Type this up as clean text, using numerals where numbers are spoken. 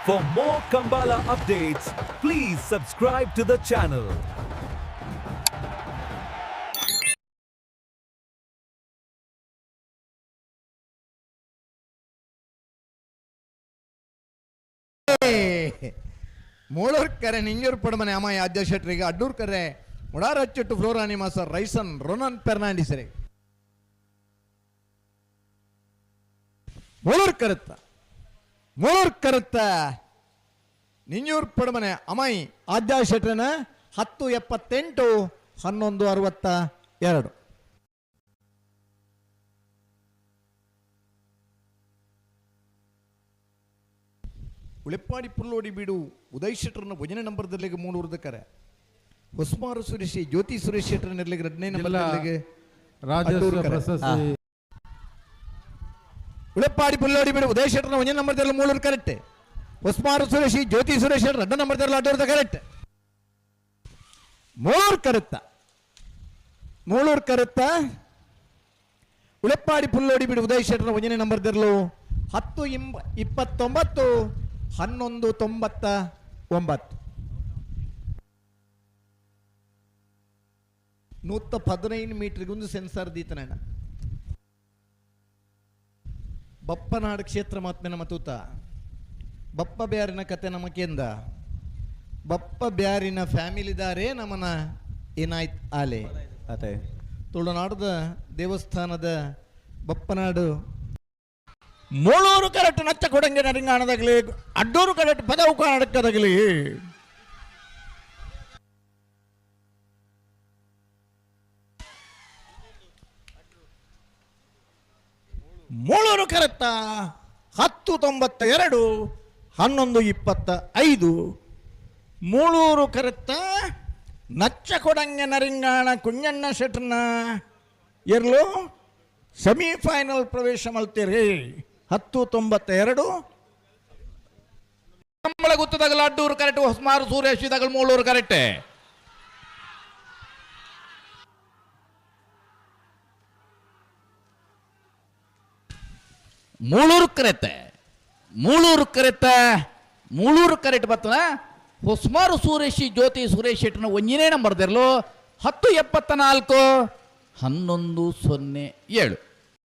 For more Kambala updates, please subscribe to the channel. ಮೂಳೂರ್ಕರೆ ನಿಂಜೂರು ಪಡಮನೆ ಅಮ್ಮಾಯಿ ಅಧ್ಯಕ್ಷರಿಗೆ ಅಡ್ಡೂರ್ಕರೆ ಮುಡಾರಚ್ಚೆಟ್ಟು ಫ್ಲೋರಾನಿಮಾಸ resin ರೊನನ್ ಫೆರ್ನಾಂಡಿಸರೆ ಮೂಳೂರ್ಕರುತ್ತ ನಿಂಜೂರು ಪಡಮನೆ ಅಮ್ಮಾಯಿ ಆದ್ಯಾಶೆಟ್ರನ 1078 1162 Ulipady ಪುಲ್ಲೋಡಿ ಬೀಡು ಉದಯ್ ಶೆಟ್ಟರ್ನ ಭುಜನ ನಂಬರ್ದಲ್ಲಿಗೆ 300 ಕರೆ ಹೊಸ್ಮಾರು ಸುರೇಶಿ ಜ್ಯೋತಿ ಸುರೇಶ್ ಶೆಟ್ಟರ್ ನಿರ್ಲಿಗೆ 2ನೇ ನಂಬರ್ದಲ್ಲಿಗೆ ಉಳಿಪ್ಪಾಡಿ ಪುಲ್ಲೋಡಿ ಬೀಡು ಉದಯ್ ಶೆಟ್ಟರ್ನ ಭುಜನ ನಂಬರ್ದಲ್ಲಿ 300 ಕರೆಕ್ಟ್ ಹೊಸ್ಮಾರು ಸುರೇಶಿ ಜ್ಯೋತಿ ಸುರೇಶ್ ಶೆಟ್ಟರ್ 2ನೇ ನಂಬರ್ದಲ್ಲಿ 200 ಕರೆಕ್ಟ್ ಮೂಳೂರು ಕರುತ್ತ ಉಳಿಪ್ಪಾಡಿ ಪುಲ್ಲೋಡಿ ಬೀಡು ಉದಯ್ ಶೆಟ್ಟರ್ನ ಭುಜನ ನಂಬರ್ದಲ್ಲೂ 1029 1199 115 ಮೀಟರ್ಗೊಂದು ಸೆನ್ಸಾರ್ ದೀತನಣ್ಣ ಬಪ್ಪನಾಡು ಕ್ಷೇತ್ರ ಮಾತ್ಮೆ ನಮ್ಮ ತೂತ ಬಪ್ಪ ಬ್ಯಾರಿನ ಕತೆ ನಮಕೆಂದ ಬಪ್ಪ ಬ್ಯಾರಿನ ಫ್ಯಾಮಿಲಿದಾರೇ ನಮ್ಮನ ಏನಾಯ್ತು ಆಲೆ ಅದೇ ತುಳುನಾಡದ ದೇವಸ್ಥಾನದ ಬಪ್ಪನಾಡು ಮೂಳೂರು ಕರೆಕ್ಟ್ ನಚ್ಚ ಕೊಡಂಗೆ ನರಿಂಗಾಣದಾಗಲಿ ಅಡ್ಡೂರು ಕರೆಕ್ಟ್ ಪದವು ಕಾಣಕ್ಕದಾಗಲಿ ಮೂಳೂರು ಕರೆಕ್ಟ 1092 1125 ಮೂಳೂರು ಕರೆಕ್ಟ ನಚ್ಚ ಕೊಡಂಗೆ ನರಿಂಗಾಣ ಕುಂಜಣ್ಣ ಶೆಟ್ರನ ಇರ್ಲು ಸೆಮಿಫೈನಲ್ ಪ್ರವೇಶ ಮಲ್ತೀರಿ 1092 ಕಂಬಳ ಗುತ್ತದಾಗಲ ಅಡ್ಡೂರು ಕರೆಕ್ಟ್ ಹೊಸ್ಮಾರು ಸುರೇಶ್ ಇದಾಗಲ ಮೂಳೂರು ಕರೆಕ್ಟ್ ಮೂಳೂರು ಕರೆಕ್ಟ್ ಬರ್ತದ ಹೊಸ್ಮಾರು ಸುರೇಶಿ ಜ್ಯೋತಿ ಸುರೇಶ್ ಶೆಟ್ಟರ್ನ 1ನೇ ನಂಬರ್ದಿರ್ಲು 1074 1107